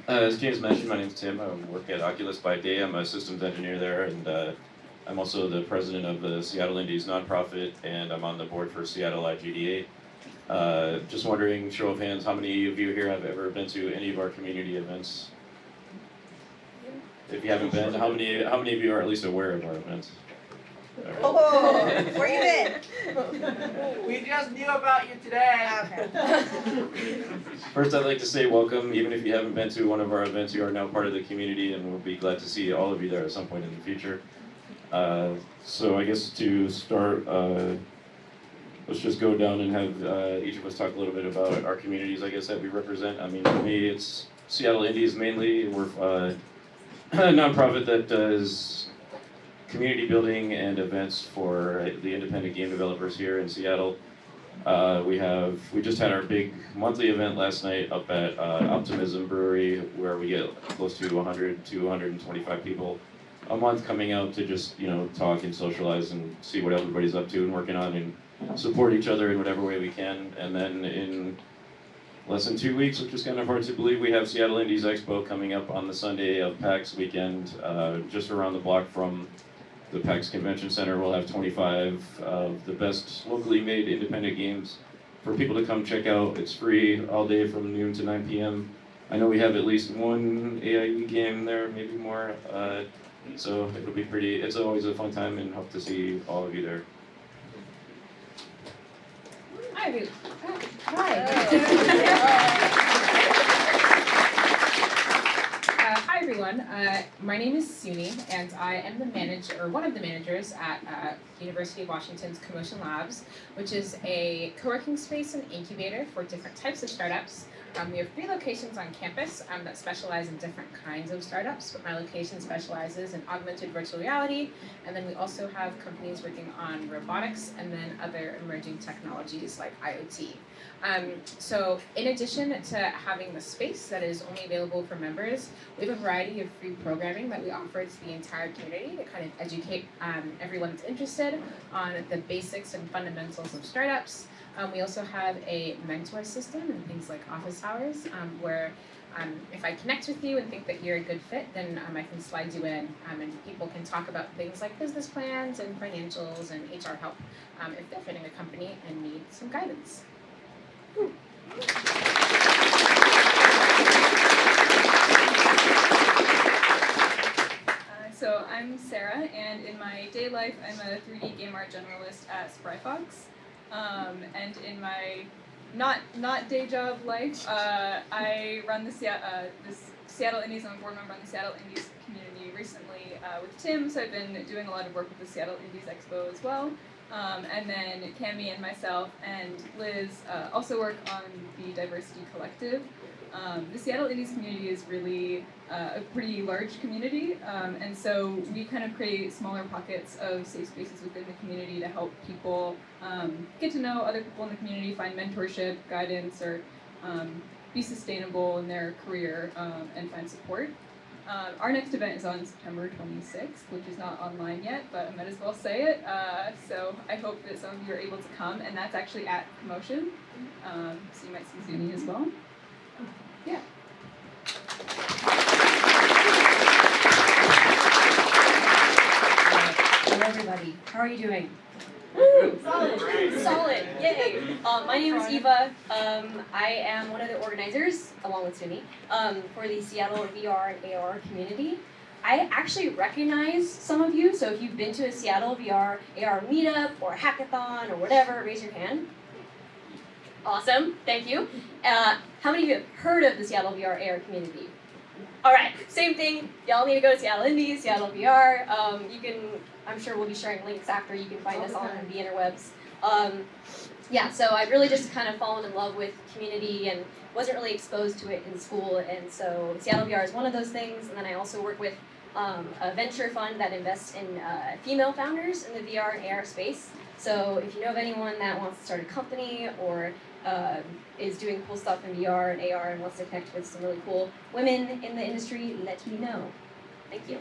As James mentioned, my name is Tim. I work at Oculus by day. I'm a systems engineer there, and I'm also the president of the Seattle Indies nonprofit, and I'm on the board for Seattle IGDA. Just wondering, show of hands, how many of you here have ever been to any of our community events? If you haven't been, how many of you are at least aware of our events? Right. Oh, where you been? We just knew about you today. Okay. First, I'd like to say welcome. Even if you haven't been to one of our events, you are now part of the community, and we'll be glad to see all of you there at some point in the future. So I guess to start, let's just go down and have each of us talk a little bit about our communities, I guess, that we represent. I mean, for me, it's Seattle Indies mainly. We're a nonprofit that does community building and events for the independent game developers here in Seattle. We just had our big monthly event last night up at Optimism Brewery, where we get close to 100 to 125 people a month coming out to just talk and socialize and see what everybody's up to and working on and support each other in whatever way we can. And then in less than 2 weeks, which is kind of hard to believe, we have Seattle Indies Expo coming up on the Sunday of PAX weekend, just around the block from the PAX Convention Center. We'll have 25 of the best locally made independent games for people to come check out. It's free all day from noon to 9 p.m. I know we have at least one AIE game there, maybe more. So it'll be it's always a fun time, and hope to see all of you there. Hi. Hi everyone. My name is Suni, and I am the manager, or one of the managers at University of Washington's Commotion Labs, which is a co-working space and incubator for different types of startups. We have 3 locations on campus that specialize in different kinds of startups, but my location specializes in augmented virtual reality, and then we also have companies working on robotics and then other emerging technologies like IoT. So in addition to having the space that is only available for members, we have a variety of free programming that we offer to the entire community to kind of educate everyone that's interested on the basics and fundamentals of startups. We also have a mentor system and things like office hours, where if I connect with you and think that you're a good fit, then I can slide you in, and people can talk about things like business plans and financials and HR help if they're fitting a company and need some guidance. Whew. So I'm Sarah, and in my day life, I'm a 3D game art generalist at Spryfox. And in my not day job life, I run the Seattle Indies. I'm a board member on the Seattle Indies community recently with Tim, so I've been doing a lot of work with the Seattle Indies Expo as well. And then Cami and myself and Liz also work on the Diversity Collective. The Seattle Indies community is really a pretty large community, and so we kind of create smaller pockets of safe spaces within the community to help people get to know other people in the community, find mentorship, guidance, or be sustainable in their career and find support. Our next event is on September 26th, which is not online yet, but I might as well say it. So I hope that some of you are able to come, and that's actually at Commotion, so you might see Zuni as well. Yeah. Hello everybody, how are you doing? Solid. Solid, yay! My name is Eva. I am one of the organizers, along with Suni, for the Seattle VR and AR community. I actually recognize some of you, so if you've been to a Seattle VR AR meetup or hackathon or whatever, raise your hand. Awesome, thank you. How many of you have heard of the Seattle VR AR community? All right, same thing. Y'all need to go to Seattle Indies, Seattle VR. I'm sure we'll be sharing links after. You can find us on the interwebs. Yeah, so I've really just kind of fallen in love with community and wasn't really exposed to it in school. And so Seattle VR is one of those things. And then I also work with a venture fund that invests in female founders in the VR and AR space. So if you know of anyone that wants to start a company or is doing cool stuff in VR and AR and wants to connect with some really cool women in the industry, let me know. Thank you.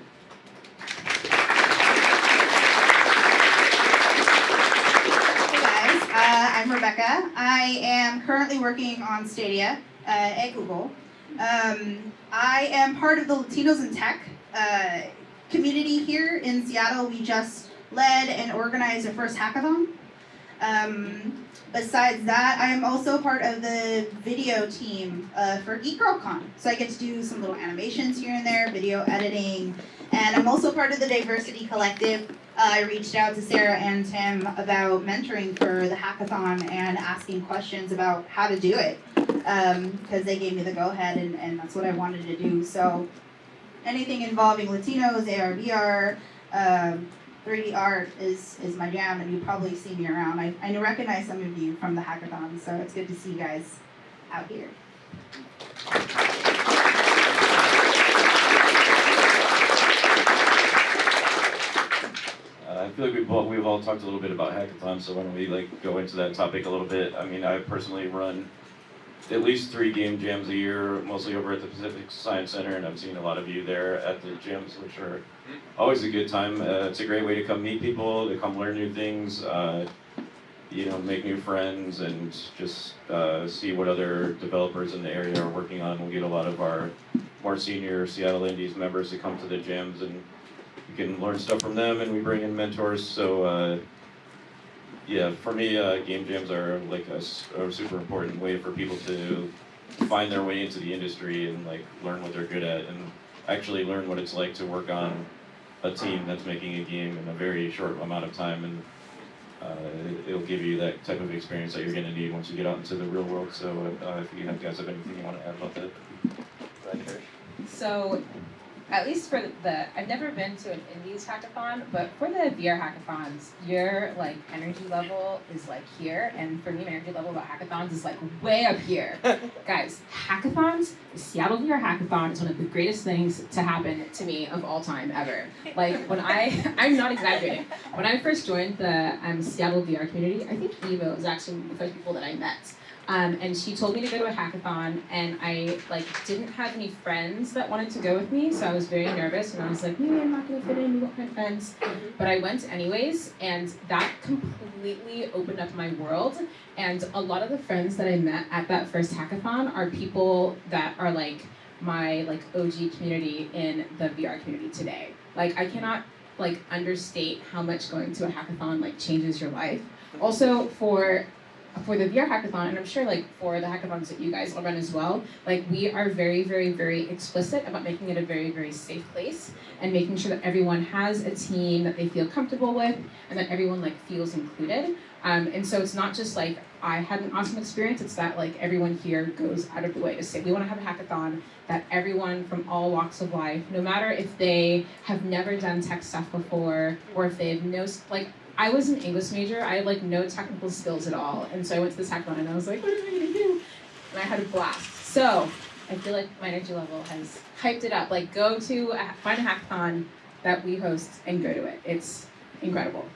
Hey guys, I'm Rebecca. I am currently working on Stadia at Google. I am part of the Latinos in Tech community here in Seattle. We just led and organized our first hackathon. Besides that, I am also part of the video team for Geek Girl Con. So I get to do some little animations here and there, video editing, and I'm also part of the Diversity Collective. I reached out to Sarah and Tim about mentoring for the hackathon and asking questions about how to do it, because they gave me the go-ahead and that's what I wanted to do. So anything involving Latinos, AR, VR, 3D art is my jam, and you probably see me around. I recognize some of you from the hackathon, so it's good to see you guys out here. I feel like we've all talked a little bit about hackathons, so why don't we go into that topic a little bit. I mean, I personally run at least 3 game jams a year, mostly over at the Pacific Science Center, and I've seen a lot of you there at the jams, which are always a good time. It's a great way to come meet people, to come learn new things, make new friends, and just see what other developers in the area are working on. We'll get a lot of our more senior Seattle Indies members to come to the jams, and you can learn stuff from them, and we bring in mentors. So for me, game jams are a super important way for people to find their way into the industry and learn what they're good at, and actually learn what it's like to work on a team that's making a game in a very short amount of time, and it'll give you that type of experience that you're going to need once you get out into the real world. So if you guys have anything you want to add about that, go ahead. So, at least for I've never been to an Indies hackathon, but for the VR hackathons, your energy level is here, and for me, my energy level about hackathons is way up here. Guys, hackathons, the Seattle VR hackathon is one of the greatest things to happen to me of all time ever. When I'm not exaggerating, when I first joined the Seattle VR community, I think Eva was actually one of the first people that I met. And she told me to go to a hackathon, and I didn't have any friends that wanted to go with me, so I was very nervous, and I was maybe I'm not gonna fit in, we won't find friends. But I went anyways, and that completely opened up my world. And a lot of the friends that I met at that first hackathon are people that are my OG community in the VR community today. I cannot understate how much going to a hackathon changes your life. Also for the VR hackathon, and I'm sure for the hackathons that you guys will run as well, we are very, very, very explicit about making it a very, very safe place and making sure that everyone has a team that they feel comfortable with and that everyone feels included. And so it's not just I had an awesome experience, it's that everyone here goes out of the way to say we want to have a hackathon that everyone from all walks of life, no matter if they have never done tech stuff before or if they have no I was an English major. I had no technical skills at all, and so I went to this hackathon and I was what am I gonna do? And I had a blast. So I feel my energy level has hyped it up. Go to find a hackathon that we host and go to it. It's incredible.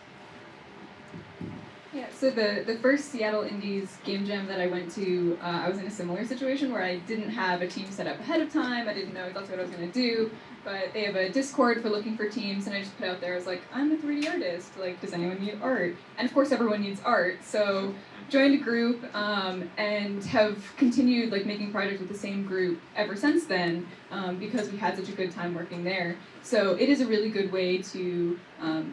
Yeah, so the first Seattle Indies game jam that I went to, I was in a similar situation where I didn't have a team set up ahead of time. I didn't know exactly what I was going to do, but they have a Discord for looking for teams, and I just put out there, I was I'm a 3D artist, does anyone need art? And of course everyone needs art, so joined a group and have continued making projects with the same group ever since then because we had such a good time working there. So it is a really good way to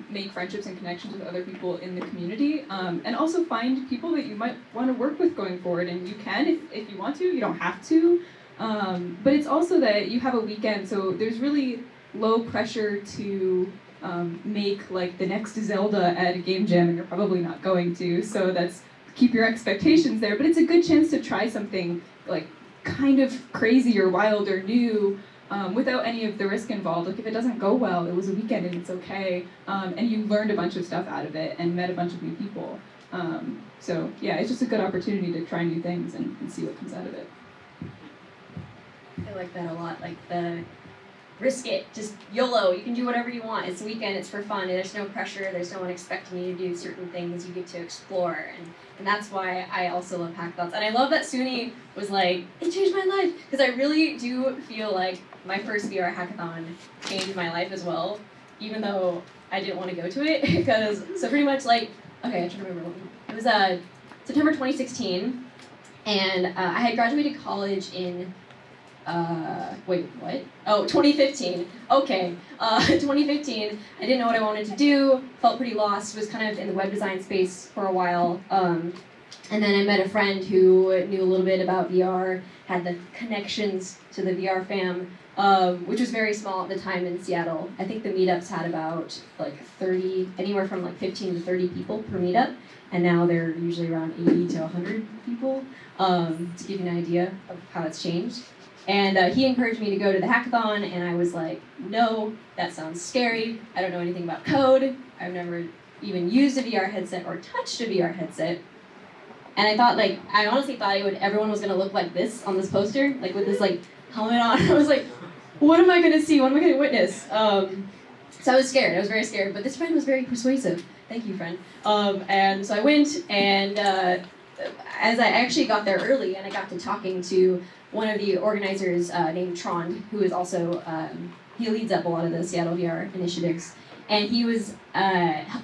make friendships and connections with other people in the community, and also find people that you might want to work with going forward. And you can if you want to, you don't have to. But it's also that you have a weekend, so there's really low pressure to make the next Zelda at a game jam, and you're probably not going to. So that's keep your expectations there. But it's a good chance to try something kind of crazy or wild or new. Without any of the risk involved. If it doesn't go well, it was a weekend and it's okay. And you learned a bunch of stuff out of it and met a bunch of new people. So yeah, it's just a good opportunity to try new things and see what comes out of it. I like that a lot. The risk it, just YOLO, you can do whatever you want. It's the weekend, it's for fun, there's no pressure, there's no one expecting you to do certain things, you get to explore, and that's why I also love hackathons. And I love that Suni was like, it changed my life, because I really do feel like my first VR hackathon changed my life as well, even though I didn't want to go to it, because, so pretty much like, okay, I'm trying to remember, it was September 2016, and I had graduated college in 2015. Okay, 2015. I didn't know what I wanted to do. Felt pretty lost. Was kind of in the web design space for a while. And then I met a friend who knew a little bit about VR. Had the connections to the VR fam, which was very small at the time in Seattle. I think the meetups had about like 30, anywhere from like 15 to 30 people per meetup, and now they're usually around 80 to 100 people. To give you an idea of how it's changed. And he encouraged me to go to the hackathon, and I was like, no, that sounds scary. I don't know anything about code. I've never even used a VR headset or touched a VR headset. And I thought, like, I honestly thought everyone was going to look like this on this poster, like with this, like, helmet on. I was like, what am I going to see? What am I going to witness? So I was scared. I was very scared. But this friend was very persuasive. Thank you, friend. And so I went, and as I actually got there early, and I got to talking to one of the organizers named Trond, who is also, he leads up a lot of the Seattle VR initiatives. And he was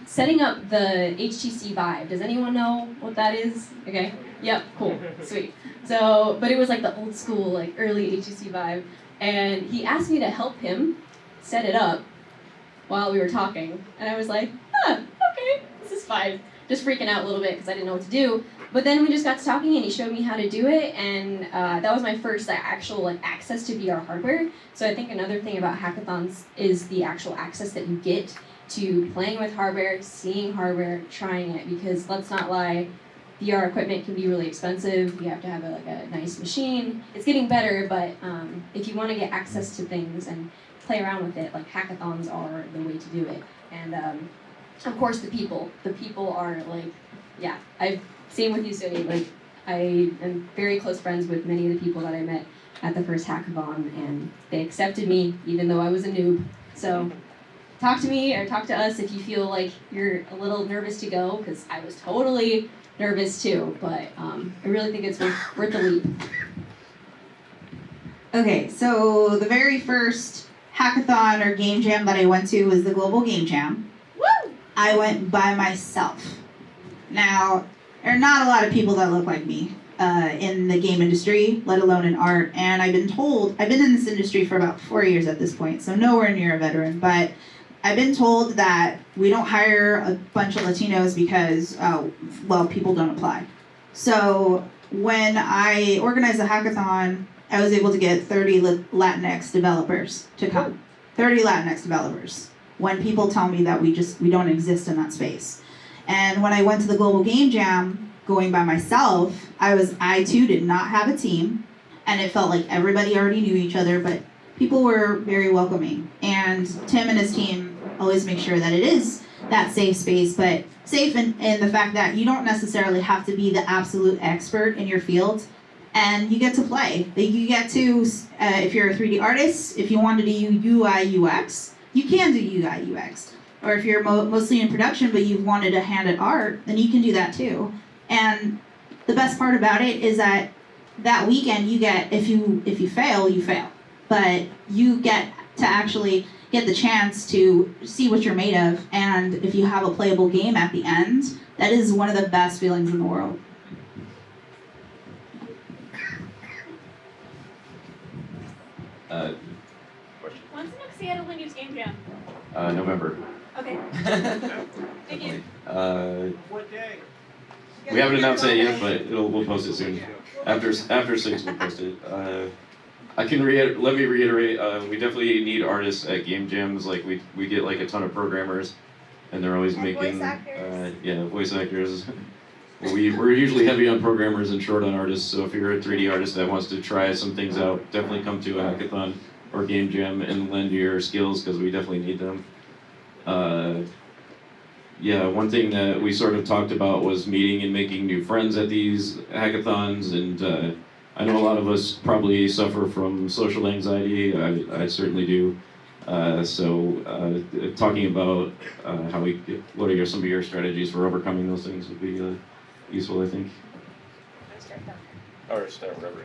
setting up the HTC Vive. Does anyone know what that is? Okay. Yep, cool, sweet. So, but it was like the old school, like early HTC Vive. And he asked me to help him set it up while we were talking. And I was like, okay, this is fine. Just freaking out a little bit because I didn't know what to do. But then we just got to talking, and he showed me how to do it, and that was my first actual access to VR hardware. So I think another thing about hackathons is the actual access that you get to playing with hardware, seeing hardware, trying it. Because let's not lie, VR equipment can be really expensive. You have to have a nice machine. It's getting better, but if you want to get access to things and play around with it, like hackathons are the way to do it. And of course, the people are like, yeah, same with you, Suni. Like, I am very close friends with many of the people that I met at the first hackathon, and they accepted me even though I was a noob. So talk to me or talk to us if you feel like you're a little nervous to go, because I was totally nervous too, but I really think it's worth the leap. Okay, so the very first hackathon or game jam that I went to was the Global Game Jam. Woo! I went by myself. Now, there are not a lot of people that look like me in the game industry, let alone in art. And I've been told, I've been in this industry for about 4 years at this point, so nowhere near a veteran, but I've been told that we don't hire a bunch of Latinos because, people don't apply. So when I organized the hackathon, I was able to get 30 Latinx developers to come. 30 Latinx developers. When people tell me that we don't exist in that space. And when I went to the Global Game Jam, going by myself, I too did not have a team, and it felt like everybody already knew each other, but people were very welcoming. And Tim and his team always make sure that it is that safe space, but safe in the fact that you don't necessarily have to be the absolute expert in your field, and you get to play. You get to, if you're a 3D artist, if you want to do UI, UX, you can do UI, UX. Or if you're mostly in production but you've wanted a hand at art, then you can do that too. And the best part about it is that weekend you get, if you fail, you fail. But you get to actually get the chance to see what you're made of, and if you have a playable game at the end, that is one of the best feelings in the world. When's the next Seattle Indies Game Jam? November. Okay. Thank you. What day? We haven't announced it yet, but we'll post it soon. After 6, we'll post it. Let me reiterate. We definitely need artists at game jams. Like we get like a ton of programmers, and they're always making voice actors. Voice actors. We're usually heavy on programmers and short on artists. So if you're a 3D artist that wants to try some things out, definitely come to a hackathon or game jam and lend your skills, because we definitely need them. One thing that we sort of talked about was meeting and making new friends at these hackathons, and I know a lot of us probably suffer from social anxiety. I certainly do. Talking about what are some of your strategies for overcoming those things would be useful, I think. Or start whatever.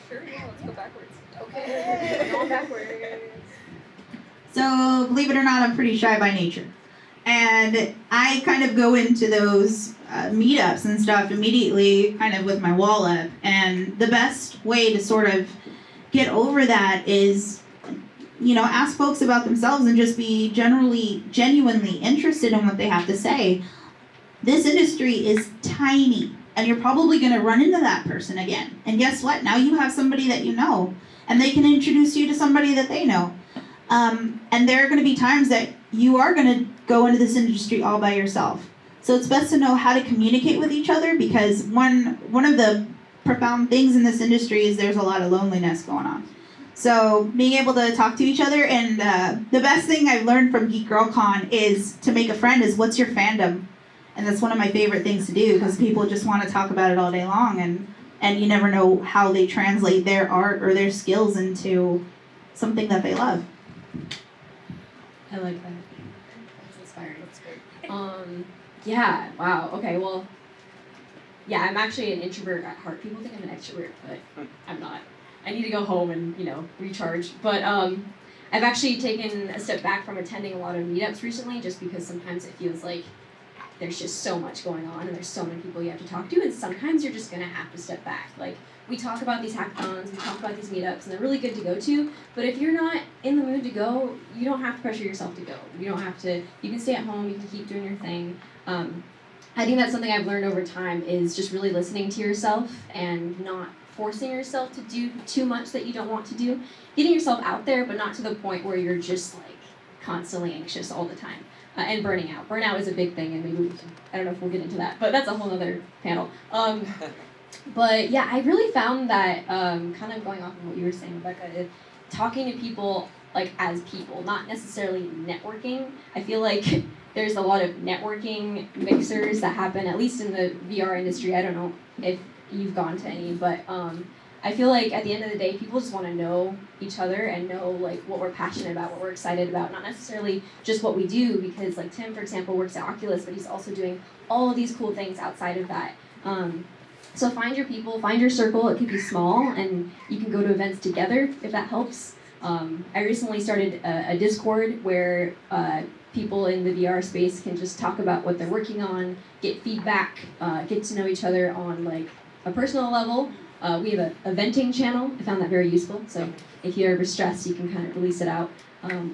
Sure, yeah, let's go backwards. Okay, going backwards. So, believe it or not, I'm pretty shy by nature. And I kind of go into those meetups and stuff immediately, kind of with my wall up. And the best way to sort of get over that is, ask folks about themselves and just be genuinely interested in what they have to say. This industry is tiny, and you're probably going to run into that person again. And guess what? Now you have somebody that you know, and they can introduce you to somebody that they know. And there are going to be times that you are going to go into this industry all by yourself. So it's best to know how to communicate with each other, because one of the profound things in this industry is there's a lot of loneliness going on. So being able to talk to each other, and the best thing I've learned from Geek Girl Con is to make a friend is, what's your fandom? And that's one of my favorite things to do, because people just want to talk about it all day long, and you never know how they translate their art or their skills into something that they love. I like that. That's inspiring. That's great. Yeah, wow, okay, well, yeah, I'm actually an introvert at heart. People think I'm an extrovert, but I'm not. I need to go home and, recharge. But I've actually taken a step back from attending a lot of meetups recently, just because sometimes it feels like there's just so much going on and there's so many people you have to talk to, and sometimes you're just gonna have to step back. Like, we talk about these hackathons, we talk about these meetups, and they're really good to go to, but if you're not in the mood to go, you don't have to pressure yourself to go. You can stay at home, you can keep doing your thing. I think that's something I've learned over time, is just really listening to yourself and not forcing yourself to do too much that you don't want to do. Getting yourself out there, but not to the point where you're just like constantly anxious all the time. And burning out. Burnout is a big thing, and maybe I don't know if we'll get into that, but that's a whole other panel. But yeah, I really found that, kind of going off of what you were saying, Rebecca, talking to people like as people, not necessarily networking. I feel like there's a lot of networking mixers that happen, at least in the VR industry. I don't know if you've gone to any, but I feel like at the end of the day, people just want to know each other and know like what we're passionate about, what we're excited about, not necessarily just what we do, because like Tim, for example, works at Oculus, but he's also doing all of these cool things outside of that. So find your people, find your circle. It can be small, and you can go to events together if that helps. I recently started a Discord where people in the VR space can just talk about what they're working on, get feedback, get to know each other on like a personal level. We have a venting channel. I found that very useful. So if you're ever stressed, you can kind of release it out.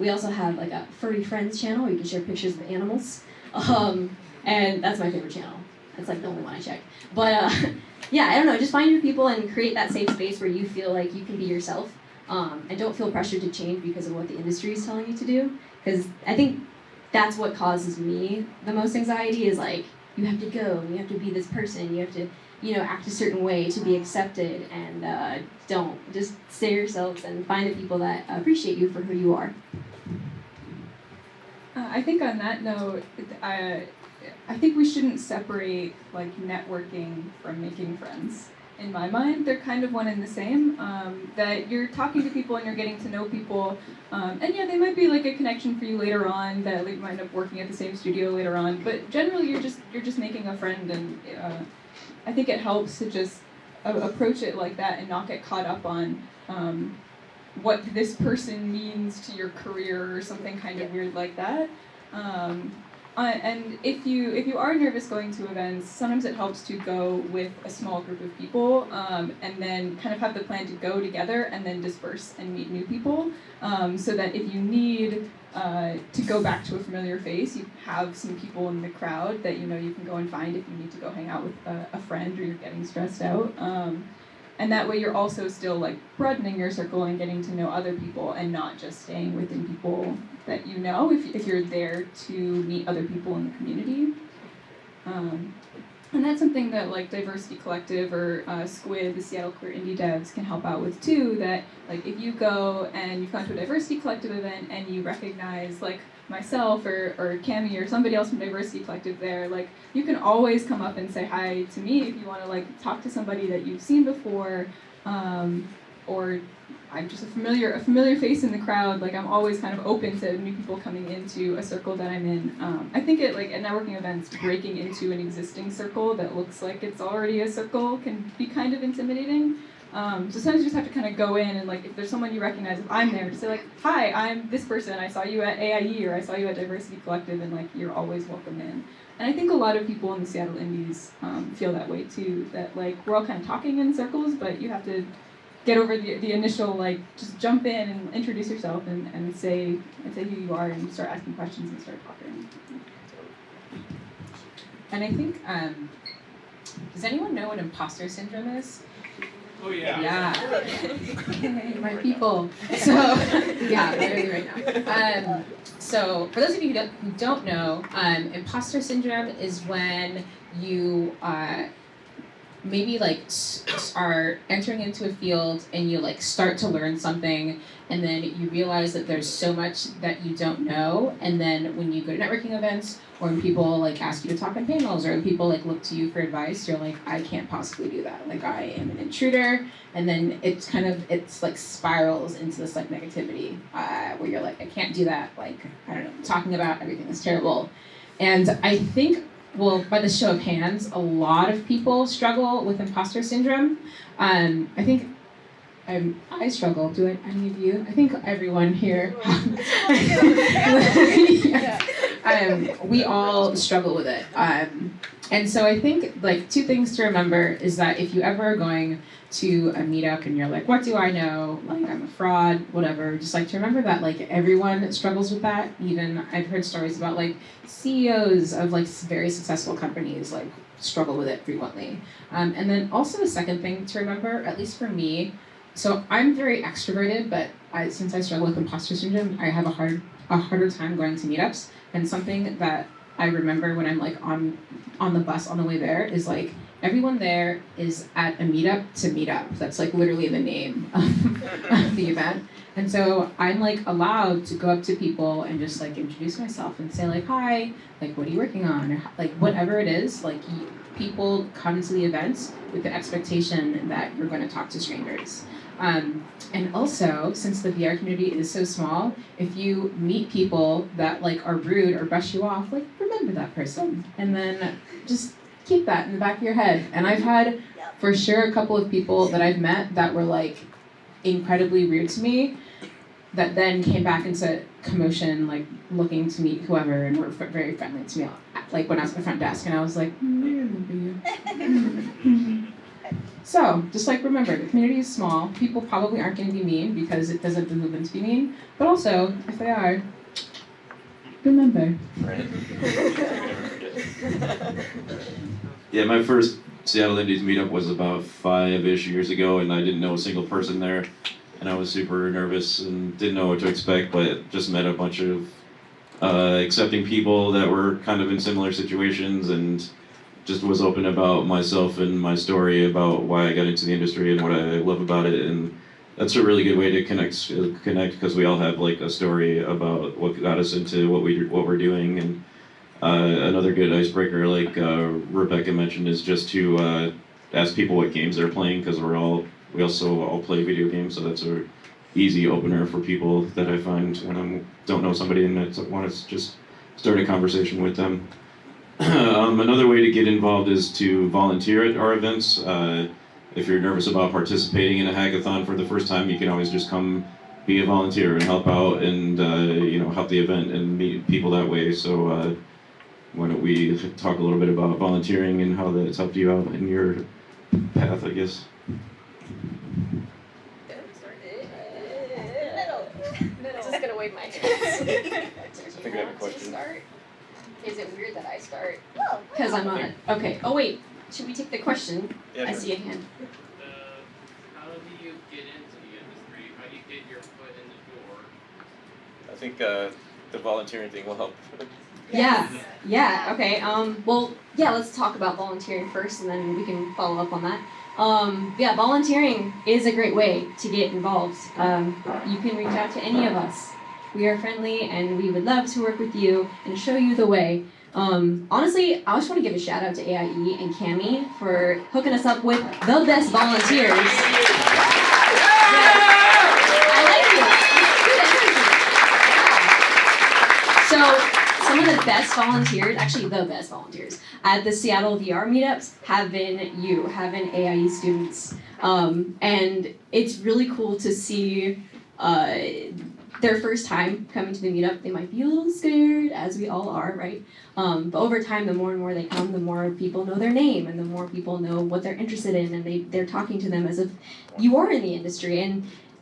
We also have like a furry friends channel where you can share pictures of animals. And that's my favorite channel. That's like the only one I check. But yeah, I don't know. Just find your people and create that safe space where you feel like you can be yourself. And don't feel pressured to change because of what the industry is telling you to do. Because I think that's what causes me the most anxiety, is like, you have to go, you have to be this person, you have to, act a certain way to be accepted, and don't. Just stay yourselves and find the people that appreciate you for who you are. I think on that note, I think we shouldn't separate like networking from making friends. In my mind, they're kind of one and the same. That you're talking to people and you're getting to know people, and yeah, they might be like a connection for you later on. That like, you might end up working at the same studio later on. But generally, you're just making a friend, and I think it helps to just approach it like that and not get caught up on what this person means to your career or something kind of weird like that. And if you are nervous going to events, sometimes it helps to go with a small group of people, and then kind of have the plan to go together and then disperse and meet new people, so that if you need to go back to a familiar face, you have some people in the crowd that you can go and find if you need to go hang out with a friend or you're getting stressed out. And that way you're also still like broadening your circle and getting to know other people and not just staying within people that you know if you're there to meet other people in the community. And that's something that like Diversity Collective or Squid, the Seattle Queer Indie Devs, can help out with too. That like if you go and you've gone to a Diversity Collective event and you recognize like myself or Cami or somebody else from Diversity Collective there, like you can always come up and say hi to me if you want to like talk to somebody that you've seen before. or I'm just a familiar face in the crowd. Like I'm always kind of open to new people coming into a circle that I'm in. I think at networking events, breaking into an existing circle that looks like it's already a circle can be kind of intimidating. So sometimes you just have to kind of go in and like if there's someone you recognize, if I'm there, just say like, hi, I'm this person. I saw you at AIE or I saw you at Diversity Collective, and like you're always welcome in. And I think a lot of people in the Seattle Indies feel that way too. That like we're all kind of talking in circles, but you have to get over the initial, like, just jump in and introduce yourself and say who you are and start asking questions and start talking. And I think, does anyone know what impostor syndrome is? Oh yeah. Yeah. My people. So, yeah, literally right now. So, for those of you who don't know, impostor syndrome is when you maybe like are entering into a field and you like start to learn something and then you realize that there's so much that you don't know, and then when you go to networking events or when people like ask you to talk on panels or when people like look to you for advice, you're like, I can't possibly do that, like I am an intruder. And then it's like spirals into this like negativity where you're like, I can't do that, like I don't know, talking about everything is terrible. And I think, well, by the show of hands, a lot of people struggle with imposter syndrome. I think I struggle. Do any of you? I think everyone here. We all struggle with it. And so I think like two things to remember is that if you ever are going to a meetup and you're like, what do I know? Like I'm a fraud, whatever. Just like to remember that like everyone struggles with that. Even I've heard stories about like CEOs of like very successful companies like struggle with it frequently. And then also the second thing to remember, at least for me, so I'm very extroverted, but since I struggle with imposter syndrome, I have a harder time going to meetups. And something that I remember when I'm like on the bus on the way there is like everyone there is at a meetup to meet up. That's like literally the name of the event. And so I'm like allowed to go up to people and just like introduce myself and say like, hi, like what are you working on? Or like whatever it is, like people come to the events with the expectation that you're going to talk to strangers. And also, since the VR community is so small, if you meet people that like are rude or brush you off, like remember that person, and then just keep that in the back of your head. And I've had for sure a couple of people that I've met that were like incredibly rude to me, that then came back into commotion, like looking to meet whoever, and were very friendly to me. Like when I was at the front desk, and I was like, I remember you. So, just like remember, the community is small. People probably aren't going to be mean because it doesn't behoove them to be mean. But also, if they are, remember. Right. Yeah, my first Seattle Indies meetup was about 5-ish years ago, and I didn't know a single person there. And I was super nervous and didn't know what to expect, but just met a bunch of accepting people that were kind of in similar situations, and just was open about myself and my story about why I got into the industry and what I love about it. And that's a really good way to connect because we all have like a story about what got us into what we're doing. And another good icebreaker, like Rebecca mentioned, is just to ask people what games they're playing, because we also all play video games, so that's a easy opener for people that I find when I don't know somebody and I want to just start a conversation with them. Another way to get involved is to volunteer at our events. If you're nervous about participating in a hackathon for the first time, you can always just come be a volunteer and help out and help the event and meet people that way. So why don't we talk a little bit about volunteering and how that's helped you out in your path, I guess. I'm just gonna wave my hands. I think I have a question. Is it weird that I start? No. Because I'm on it. Okay. Oh wait. Should we take the question? Yeah, I see a hand. How do you get into the industry? How do you get your foot in the door? I think the volunteering thing will help. Yeah. Yeah. Okay. Well, yeah. Let's talk about volunteering first, and then we can follow up on that. Yeah. Volunteering is a great way to get involved. You can reach out to any of us. We are friendly, and we would love to work with you and show you the way. Honestly, I just want to give a shout out to AIE and Cami for hooking us up with the best volunteers. best volunteers, actually the best volunteers, at the Seattle VR meetups have been AIE students. And it's really cool to see their first time coming to the meetup. They might be a little scared, as we all are, right? But over time, the more and more they come, the more people know their name, and the more people know what they're interested in, and they're talking to them as if you are in the industry.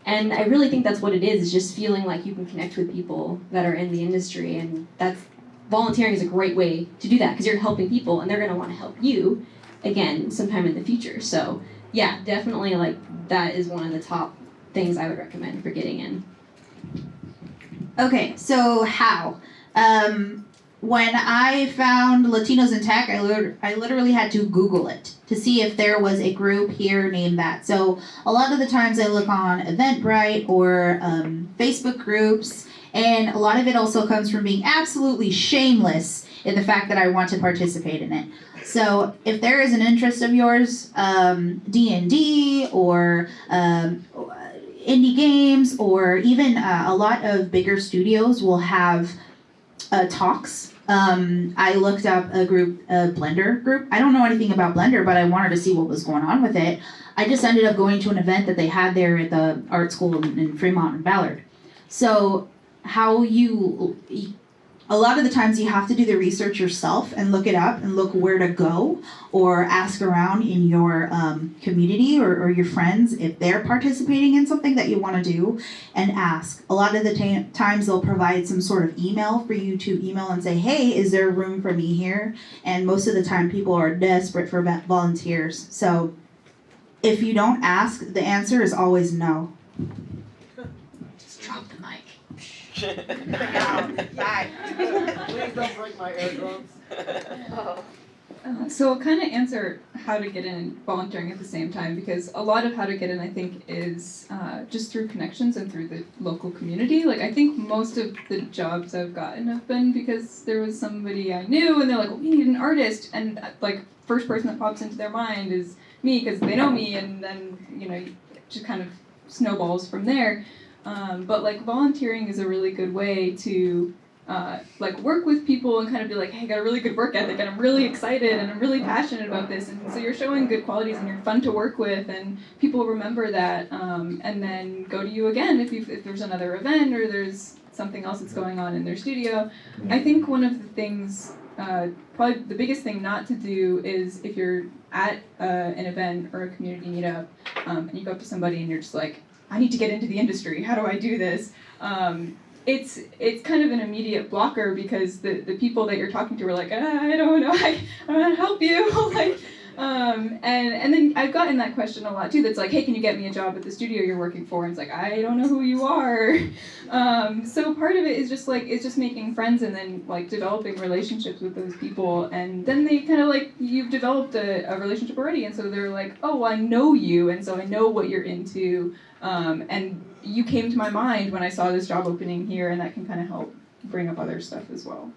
And I really think that's what it is just feeling like you can connect with people that are in the industry, and that's volunteering is a great way to do that because you're helping people, and they're going to want to help you again sometime in the future. So yeah, definitely like that is one of the top things I would recommend for getting in. Okay, so how? When I found Latinos in Tech, I literally had to Google it to see if there was a group here named that. So a lot of the times I look on Eventbrite or Facebook groups, and a lot of it also comes from being absolutely shameless in the fact that I want to participate in it. So if there is an interest of yours, D&D or indie games, or even a lot of bigger studios will have talks. I looked up a group, a Blender group. I don't know anything about Blender, but I wanted to see what was going on with it. I just ended up going to an event that they had there at the art school in Fremont and Ballard. So a lot of the times you have to do the research yourself and look it up and look where to go, or ask around in your community or your friends if they're participating in something that you want to do, and ask. A lot of the times they'll provide some sort of email for you to email and say, hey, is there room for me here? And most of the time people are desperate for volunteers. So if you don't ask, the answer is always no. Just drop the mic. Please don't break my eardrums. So I'll kind of answer how to get in volunteering at the same time, because a lot of how to get in, I think, is just through connections and through the local community. Like, I think most of the jobs I've gotten have been because there was somebody I knew, and they're like, well, we need an artist, and like, first person that pops into their mind is me because they know me, and then, you know, it just kind of snowballs from there. But like, volunteering is a really good way to like work with people and kind of be like, hey, I got a really good work ethic and I'm really excited and I'm really passionate about this, and so you're showing good qualities and you're fun to work with, and people remember that, and then go to you again if there's another event or there's something else that's going on in their studio. I think one of the things, probably the biggest thing not to do is if you're at an event or a community meetup, and you go up to somebody and you're just like, I need to get into the industry, how do I do this? It's kind of an immediate blocker because the people that you're talking to are like, I don't know, I want to help you. Like, and then I've gotten that question a lot too. That's like, hey, can you get me a job at the studio you're working for? And it's like, I don't know who you are. So part of it is just like, it's just making friends and then like developing relationships with those people. And then they kind of like, you've developed a relationship already. And so they're like, oh, well, I know you. And so I know what you're into. And you came to my mind when I saw this job opening here, and that can kind of help bring up other stuff as well.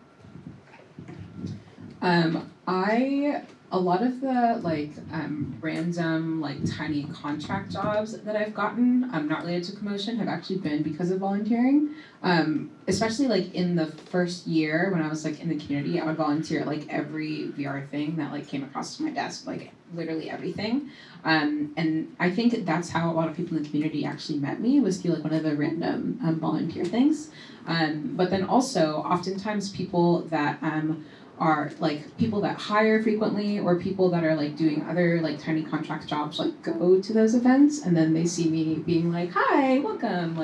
A lot of the random tiny contract jobs that I've gotten, not related to promotion, have actually been because of volunteering. Especially in the first year when I was in the community, I would volunteer at every VR thing that came across my desk, literally everything. And I think that's how a lot of people in the community actually met me, was through one of the random volunteer things. But then also oftentimes people that are people that hire frequently, or people that are doing other tiny contract jobs go to those events, and then they see me being like, hi, welcome,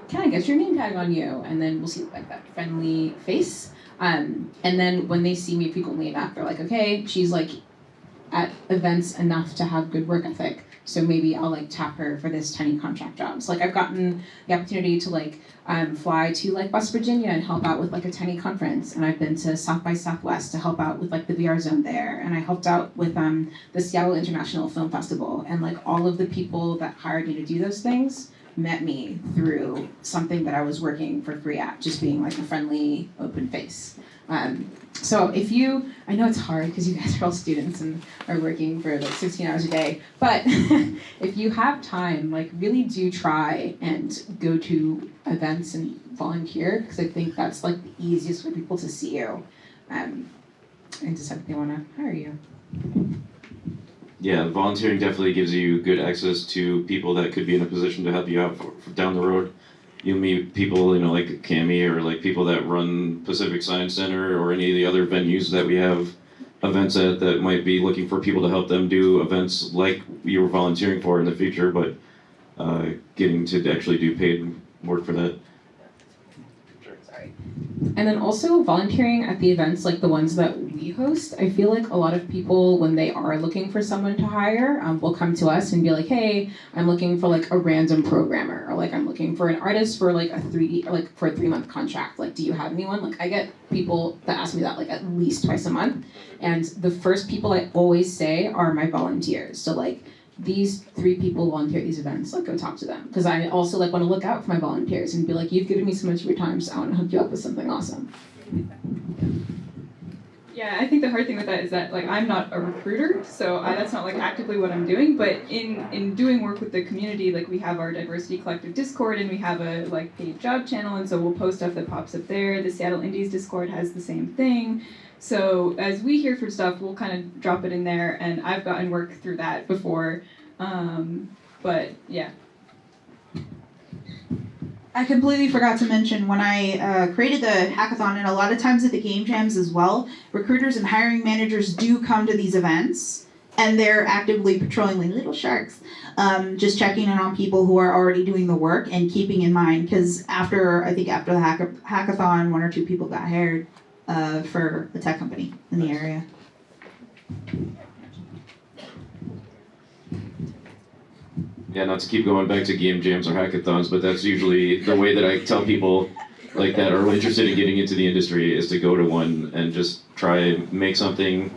can I get your name tag on you? And then we'll see that friendly face, and then when they see me frequently enough, they're like, okay, she's at events enough to have good work ethic, so maybe I'll tap her for this tiny contract job. So I've gotten the opportunity to fly to West Virginia and help out with a tiny conference, and I've been to South by Southwest to help out with the VR zone there, and I helped out with the Seattle International Film Festival, and all of the people that hired me to do those things met me through something that I was working for free at, just being a friendly, open face. So if you, I know it's hard because you guys are all students and are working for 16 hours a day, but if you have time, really do try and go to events and volunteer, because I think that's the easiest for people to see you. and decide if they want to hire you. Yeah, volunteering definitely gives you good access to people that could be in a position to help you out for down the road. You'll meet people, like Cami or like people that run Pacific Science Center or any of the other venues that we have events at that might be looking for people to help them do events like you were volunteering for in the future, but getting to actually do paid work for that. And then also volunteering at the events like the ones that we host, I feel like a lot of people, when they are looking for someone to hire, will come to us and be like, hey, I'm looking for like a random programmer, or like I'm looking for an artist for like a 3D, or like for a 3-month contract. Like, do you have anyone? Like, I get people that ask me that like at least twice a month. And the first people I always say are my volunteers. So like, these 3 people volunteer at these events, like go talk to them. Because I also like want to look out for my volunteers and be like, you've given me so much of your time, so I want to hook you up with something awesome. Yeah, I think the hard thing with that is that like I'm not a recruiter, so that's not like actively what I'm doing. But in doing work with the community, like we have our Diversity Collective Discord, and we have a like paid job channel, and so we'll post stuff that pops up there. The Seattle Indies Discord has the same thing. So as we hear from stuff, we'll kind of drop it in there, and I've gotten work through that before. But yeah. I completely forgot to mention when I created the hackathon, and a lot of times at the game jams as well, recruiters and hiring managers do come to these events, and they're actively patrolling like little sharks, just checking in on people who are already doing the work and keeping in mind, because after the hackathon, 1 or 2 people got hired for a tech company in the area. Yeah, not to keep going back to game jams or hackathons, but that's usually the way that I tell people like that are interested in getting into the industry is to go to one and just try and make something,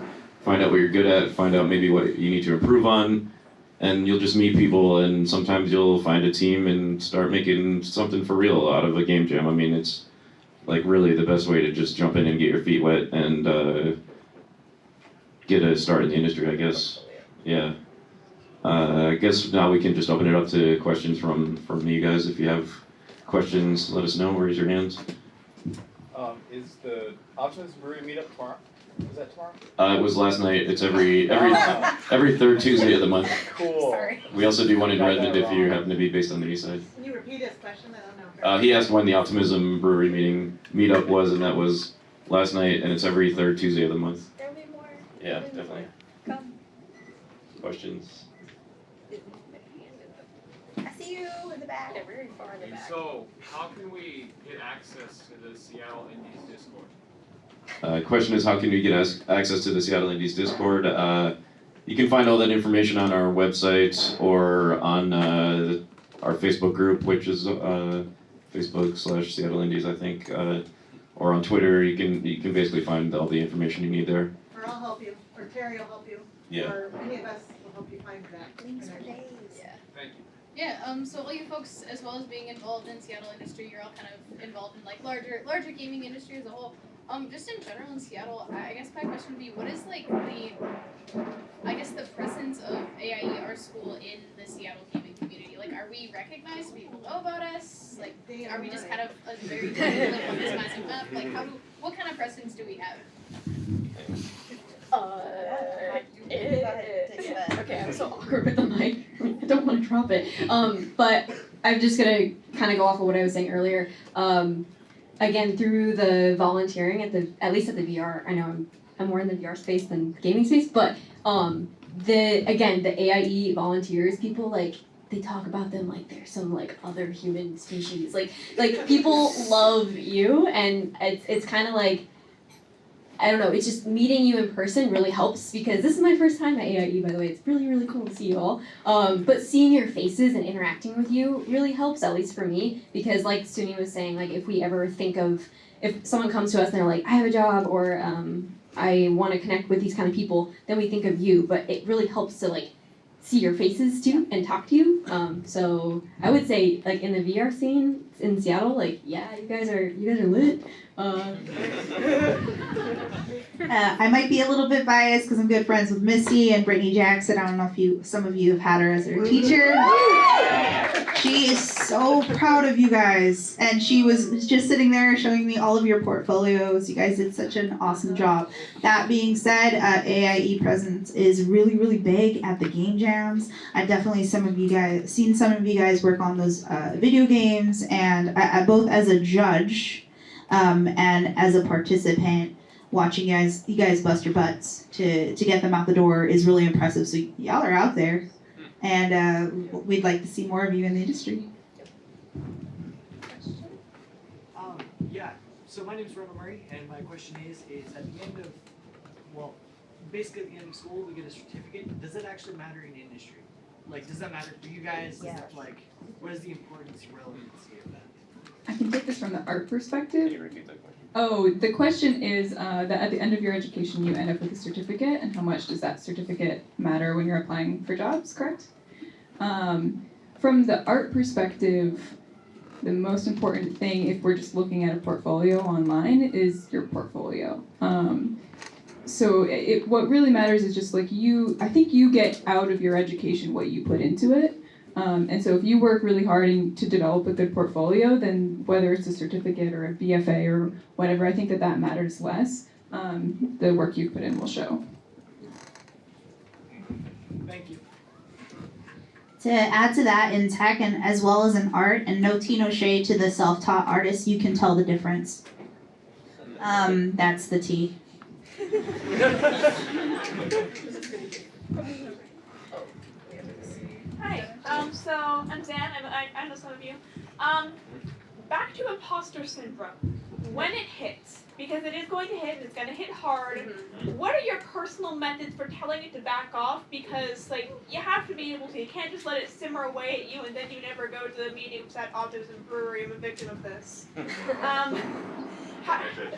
find out what you're good at, find out maybe what you need to improve on, and you'll just meet people, and sometimes you'll find a team and start making something for real out of a game jam. I mean, it's like really the best way to just jump in and get your feet wet and get a start in the industry, I guess. Yeah. I guess now we can just open it up to questions from you guys. If you have questions, let us know. Raise your hands. Is the Optimus Brewery meetup tomorrow? Is that tomorrow? It was last night. It's every 3rd Tuesday of the month. Cool. Sorry. We also do one in Got that Redmond if you wrong. happen to be based on the east side. Can you repeat his question? I don't know. He asked when the Optimism Brewery meetup was, and that was last night, and it's every 3rd Tuesday of the month. There'll be more. Yeah, definitely. Come. Questions? I see you in the back. They're very far in the back. So, how can we get access to the Seattle Indies Discord? Question is, how can we get access to the Seattle Indies Discord? You can find all that information on our website or on our Facebook group, which is Facebook/Seattle Indies, I think, or on Twitter. You can basically find all the information you need there. Or I'll help you, or Terry will help you. Yeah. Or any of us will help you find that. Links for days. Thank you. Yeah, so all you folks, as well as being involved in Seattle industry, you're all kind of involved in like larger gaming industry as a whole. Just in general in Seattle, I guess my question would be, what is like the presence of AIE, our school, in the Seattle gaming community? Like, are we recognized? Do people know about us? Like, are we just kind of a very tiny blip on this massive map? Like, what kind of presence do we have? Okay, I'm so awkward with the mic. I don't want to drop it. But I'm just gonna kind of go off of what I was saying earlier. Again, through the volunteering at least at the VR, I know I'm more in the VR space than gaming space, but the AIE volunteers, people like they talk about them like they're some like other human species. Like people love you, and it's kind of like, I don't know, it's just meeting you in person really helps, because this is my first time at AIE, by the way. It's really, really cool to see you all. But seeing your faces and interacting with you really helps, at least for me, because like Suni was saying, like if we ever think of, if someone comes to us and they're like, I have a job, or I want to connect with these kind of people, then we think of you. But it really helps to like see your faces too and talk to you. So I would say like in the VR scene in Seattle, like yeah, you guys are lit. I might be a little bit biased because I'm good friends with Misty and Brittany Jackson. I don't know if some of you have had her as their teacher. She is so proud of you guys, and she was just sitting there showing me all of your portfolios. You guys did such an awesome job. That being said, AIE presence is really, really big at the game jams. I've definitely seen some of you guys work on those video games, and I both as a judge and as a participant. Watching you guys bust your butts to get them out the door is really impressive. So y'all are out there, and we'd like to see more of you in the industry. Yeah. So my name is Ronald Murray, and my question is at the end of, well, basically at the end of school we get a certificate. Does it actually matter in industry? Like, does that matter for you guys? Yeah. Like, what is the importance, relevancy of that? I can take this from the art perspective. Can you repeat that question? Oh, the question is that at the end of your education you end up with a certificate, and how much does that certificate matter when you're applying for jobs, correct? From the art perspective, the most important thing, if we're just looking at a portfolio online, is your portfolio. So what really matters is just like I think you get out of your education what you put into it. And so if you work really hard to develop a good portfolio, then whether it's a certificate or a BFA or whatever, I think that matters less. The work you put in will show. Thank you. To add to that, in tech and as well as in art, and no tea no shade to the self-taught artists, you can tell the difference. That's the tea. Hi, so I'm Zan, I know some of you. Back to Impostor Syndrome. When it hits, because it is going to hit, it's going to hit hard, what are your personal methods for telling it to back off? Because, like, you have to be able to, you can't just let it simmer away at you and then you never go to the meeting with that autism brewery. I'm a victim of this. I should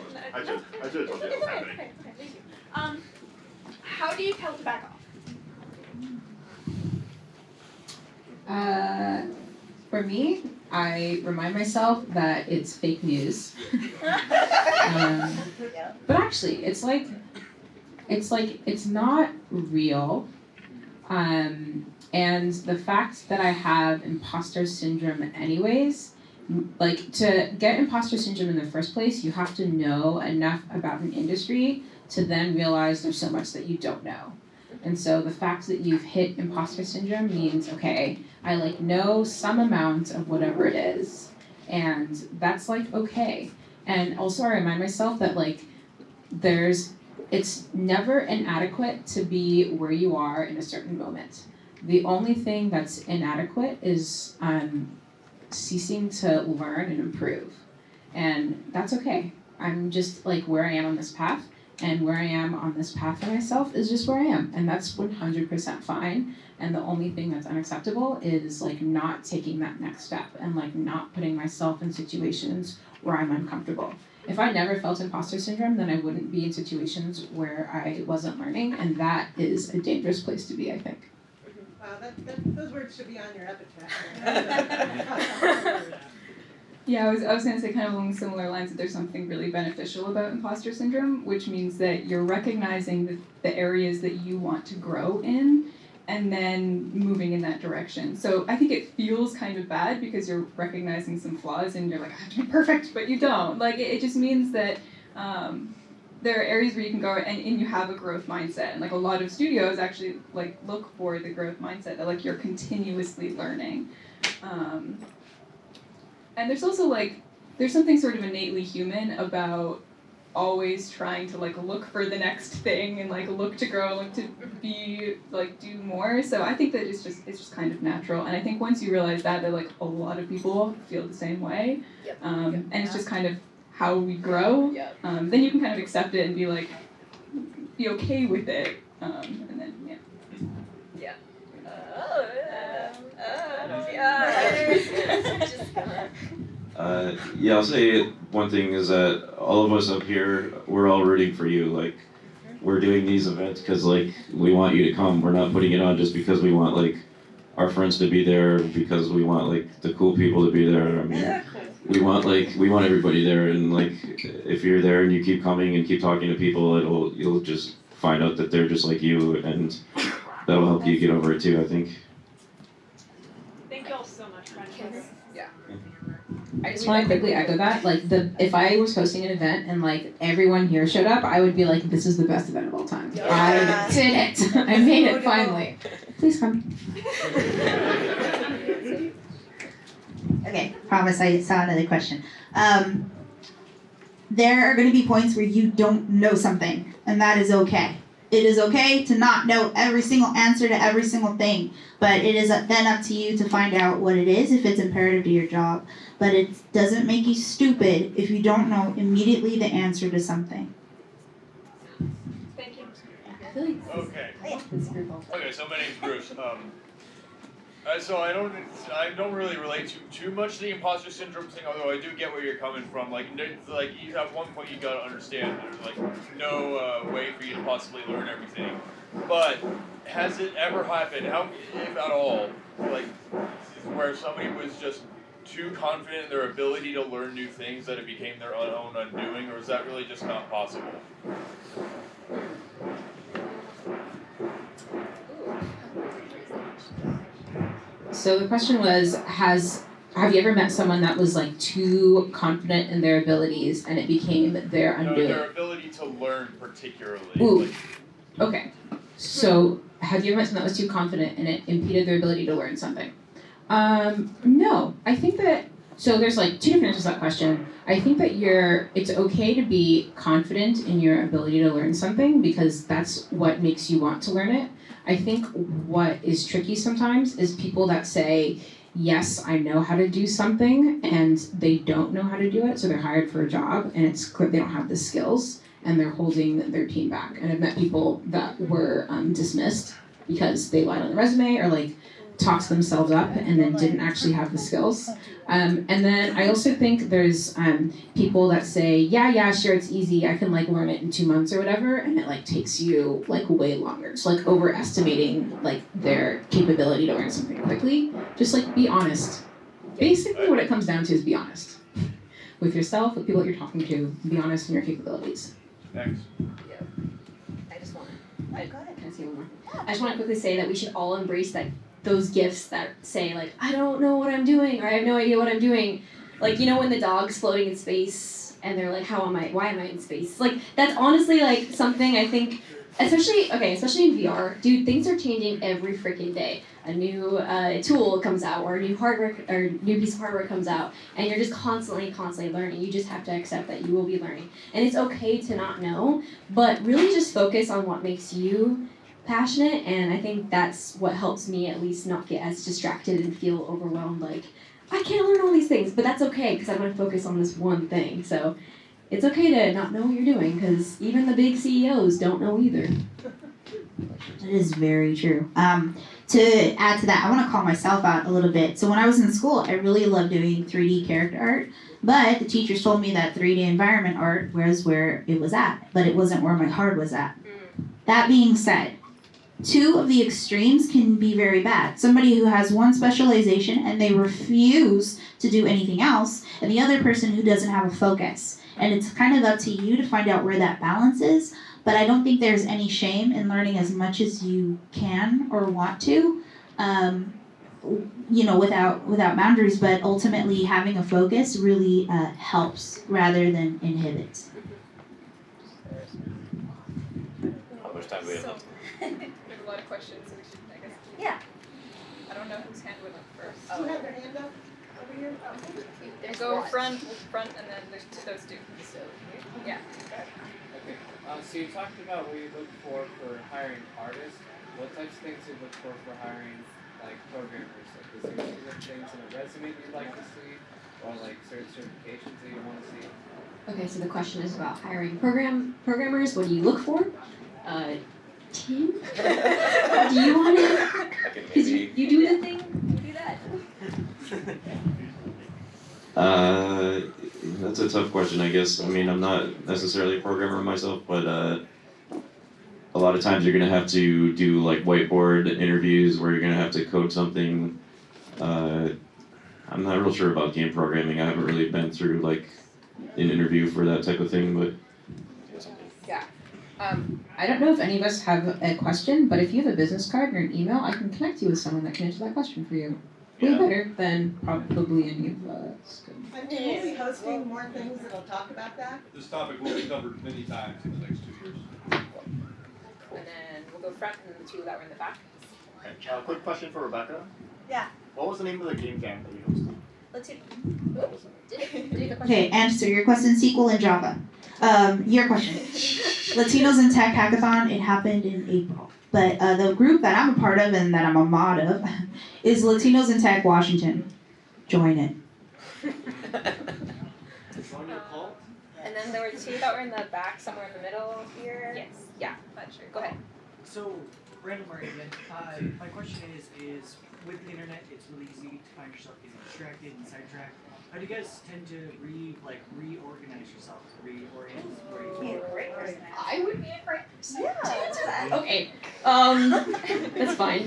have told you that was happening. Okay, thank you. How do you tell it to back off? For me, I remind myself that it's fake news. But actually, it's not real. And the fact that I have imposter syndrome anyways, like to get imposter syndrome in the first place, you have to know enough about an industry to then realize there's so much that you don't know. And so the fact that you've hit imposter syndrome means, okay, I know some amount of whatever it is, and that's okay. And also I remind myself that it's never inadequate to be where you are in a certain moment. The only thing that's inadequate is ceasing to learn and improve. And that's okay. I'm just where I am on this path. And where I am on this path for myself is just where I am. And that's 100% fine. And the only thing that's unacceptable is not taking that next step and not putting myself in situations where I'm uncomfortable. If I never felt imposter syndrome, then I wouldn't be in situations where I wasn't learning. And that is a dangerous place to be, I think. Wow, those words should be on your epitaph. Yeah, I was going to say kind of along similar lines that there's something really beneficial about imposter syndrome, which means that you're recognizing the areas that you want to grow in and then moving in that direction. So I think it feels kind of bad because you're recognizing some flaws and you're I have to be perfect, but you don't. It just means that there are areas where you can go and you have a growth mindset. And a lot of studios actually look for the growth mindset that you're continuously learning. And there's also there's something sort of innately human about always trying to look for the next thing and look to grow, look to be do more. So I think that it's just kind of natural. And I think once you realize that a lot of people feel the same way. And it's just kind of how we grow. Then you can kind of accept it and be okay with it. And then I'll say one thing is that all of us up here, we're all rooting for you. we're doing these events because like we want you to come. We're not putting it on just because we want like our friends to be there, because we want like the cool people to be there. I mean, we want everybody there, and like if you're there and you keep coming and keep talking to people, you'll just find out that they're just like you, and that'll help you get over it too, I think. Thank you all so much, friends. I just want to quickly echo that. Like, if I was hosting an event and like everyone here showed up, I would be like, "This is the best event of all time. I did it. I made it finally. Please come." Okay, promise I saw another question. There are going to be points where you don't know something, and that is okay. It is okay to not know every single answer to every single thing, but it is then up to you to find out what it is if it's imperative to your job. But it doesn't make you stupid if you don't know immediately the answer to something. Thank you. Okay. Okay, so my name's Bruce. So I don't really relate too much to the imposter syndrome thing, although I do get where you're coming from. Like you at one point you gotta understand there's like no way for you to possibly learn everything. But has it ever happened, how if at all, like where somebody was just too confident in their ability to learn new things that it became their own undoing, or is that really just not possible? So the question was, have you ever met someone that was like too confident in their abilities and it became their undoing? No, their ability to learn particularly. Ooh. Okay. So have you ever met someone that was too confident and it impeded their ability to learn something? No. I think that, so there's like two different answers to that question. I think that it's okay to be confident in your ability to learn something because that's what makes you want to learn it. I think what is tricky sometimes is people that say, yes, I know how to do something, and they don't know how to do it, so they're hired for a job, and it's clear they don't have the skills, and they're holding their team back. And I've met people that were dismissed because they lied on the resume or like talked themselves up and then didn't actually have the skills. And then I also think there's people that say, yeah, sure, it's easy. I can like learn it in 2 months or whatever, and it like takes you like way longer. So like overestimating like their capability to learn something quickly. Just like be honest. Basically, what it comes down to is be honest with yourself, with people that you're talking to. Be honest in your capabilities. Thanks. I just want to quickly say that we should all embrace those gifts that say like, I don't know what I'm doing, or I have no idea what I'm doing. Like, you know, when the dog's floating in space and they're like, why am I in space? Like, that's honestly like something I think, especially in VR, dude, things are changing every freaking day. A new tool comes out, or a new new piece of hardware comes out, and you're just constantly learning. You just have to accept that you will be learning. And it's okay to not know, but really just focus on what makes you passionate, and I think that's what helps me at least not get as distracted and feel overwhelmed like, I can't learn all these things, but that's okay because I'm going to focus on this one thing. So it's okay to not know what you're doing because even the big CEOs don't know either. That is very true. To add to that, I want to call myself out a little bit. So when I was in school, I really loved doing 3D character art, but the teachers told me that 3D environment art was where it was at, but it wasn't where my heart was at. That being said, two of the extremes can be very bad. Somebody who has one specialization and they refuse to do anything else, and the other person who doesn't have a focus. And it's kind of up to you to find out where that balance is, but I don't think there's any shame in learning as much as you can or want to, without boundaries, but ultimately having a focus really helps rather than inhibits. How much time do we have left? We have a lot of questions, so we should, I guess. Yeah. I don't know whose hand went up first. Do you have your hand up over here? Go front, and then there's those two. So, yeah. Okay. So you talked about what you look for hiring artists. What types of things do you look for hiring like programmers? Like, is there specific things in a resume you'd like to see, or like certain certifications that you want to see? Okay, so the question is about hiring programmers. What do you look for? Tim? Do you want to? Because you do the thing. You do that. That's a tough question, I guess. I mean, I'm not necessarily a programmer myself, but a lot of times you're gonna have to do like whiteboard interviews where you're gonna have to code something. I'm not real sure about game programming. I haven't really been through like an interview for that type of thing, but. Yeah. I don't know if any of us have a question, but if you have a business card or an email, I can connect you with someone that can answer that question for you. Way better than probably any of us. And we will be hosting more things that'll talk about that. This topic will be covered many times in the next 2 years. And then we'll go front and the two that were in the back. Okay. Quick question for Rebecca. Yeah. What was the name of the game jam that you hosted? Let's see. Okay, answer your question, SQL and Java. Your question. Latinos in Tech Hackathon, it happened in April. But the group that I'm a part of and that I'm a mod of is Latinos in Tech Washington. Join it. And then there were two that were in the back, somewhere in the middle here. Yes. Yeah, that's true. Go ahead. So, Random again. My question is with the internet, it's really easy to find yourself getting distracted and sidetracked. How do you guys tend to reorganize yourself, reorient? I would be a great person to answer that. Okay. That's fine.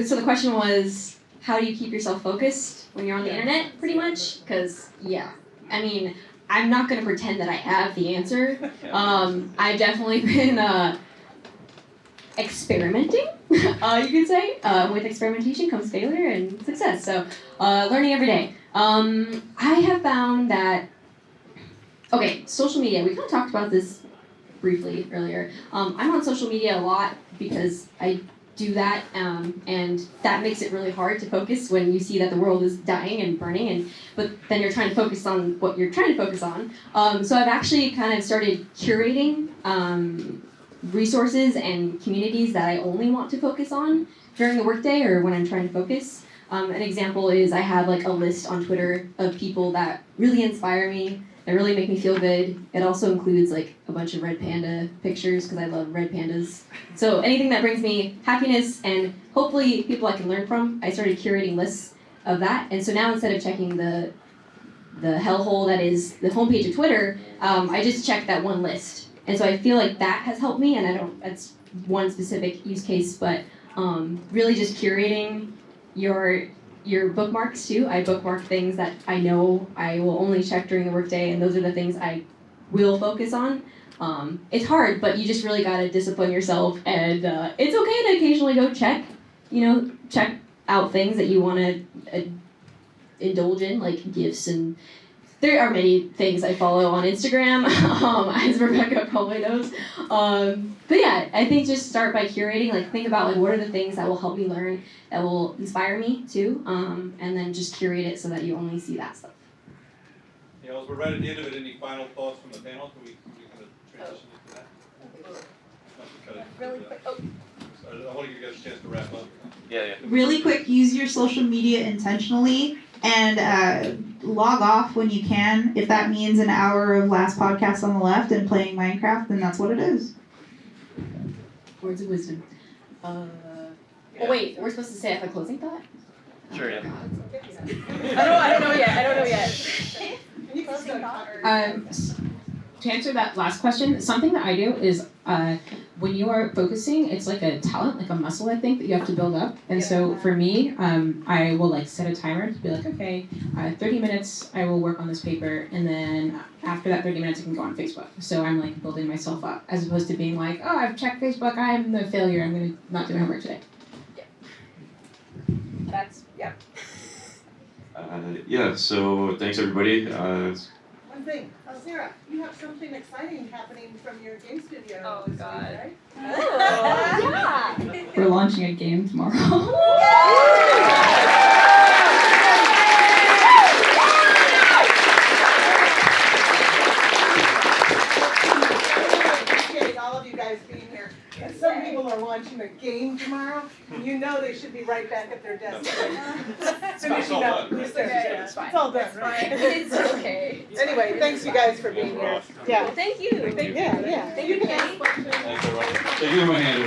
So the question was, how do you keep yourself focused when you're on the internet, pretty much? Because, yeah. I mean, I'm not going to pretend that I have the answer. I've definitely been experimenting, you could say. With experimentation comes failure and success. So, learning every day. I have found that, okay, social media. We kind of talked about this briefly earlier. I'm on social media a lot because I do that, and that makes it really hard to focus when you see that the world is dying and burning, but then you're trying to focus on what you're trying to focus on. So I've actually kind of started curating resources and communities that I only want to focus on during the workday or when I'm trying to focus. An example is I have like a list on Twitter of people that really inspire me, that really make me feel good. It also includes like a bunch of red panda pictures because I love red pandas. So anything that brings me happiness and hopefully people I can learn from, I started curating lists of that. And so now instead of checking the hellhole that is the homepage of Twitter, I just check that one list. And so I feel like that has helped me, and that's one specific use case, but really just curating your bookmarks too. I bookmark things that I know I will only check during the workday, and those are the things I will focus on. It's hard, but you just really gotta discipline yourself, and it's okay to occasionally go check out things that you want to indulge in, like gifts, and there are many things I follow on Instagram, as Rebecca probably knows. But yeah, I think just start by curating, like think about like what are the things that will help me learn, that will inspire me too, and then just curate it so that you only see that stuff. Yeah, as we're right at the end of it, any final thoughts from the panel? Can we kind of transition into that? Really quick. I want to give you guys a chance to wrap up. Yeah. Really quick, use your social media intentionally and log off when you can. If that means an hour of last podcast on the left and playing Minecraft, then that's what it is. Words of wisdom. Oh wait, we're supposed to say it like a closing thought? Sure, yeah. I don't know yet. Closing thought. To answer that last question, something that I do is when you are focusing, it's like a talent, like a muscle, I think, that you have to build up. And so for me, I will like set a timer to be like, okay, 30 minutes, I will work on this paper, and then after that 30 minutes, I can go on Facebook. So I'm like building myself up, as opposed to being like, oh, I've checked Facebook, I'm the failure, I'm gonna not do my homework today. That's, yeah. Yeah, so thanks everybody. One thing, Sarah, you have something exciting happening from your game studio. Oh, this week, God. right? Yeah. We're launching a game tomorrow. Appreciate all of you guys being here. And some people are launching a game tomorrow, and you know they should be right back at their desk. Finishing up. It's It's all done, right? It's okay. Anyway, thanks you guys for being here. Yeah. Thank you. Yeah. Thank you, Kenny. Thanks, everybody. Give him a hand.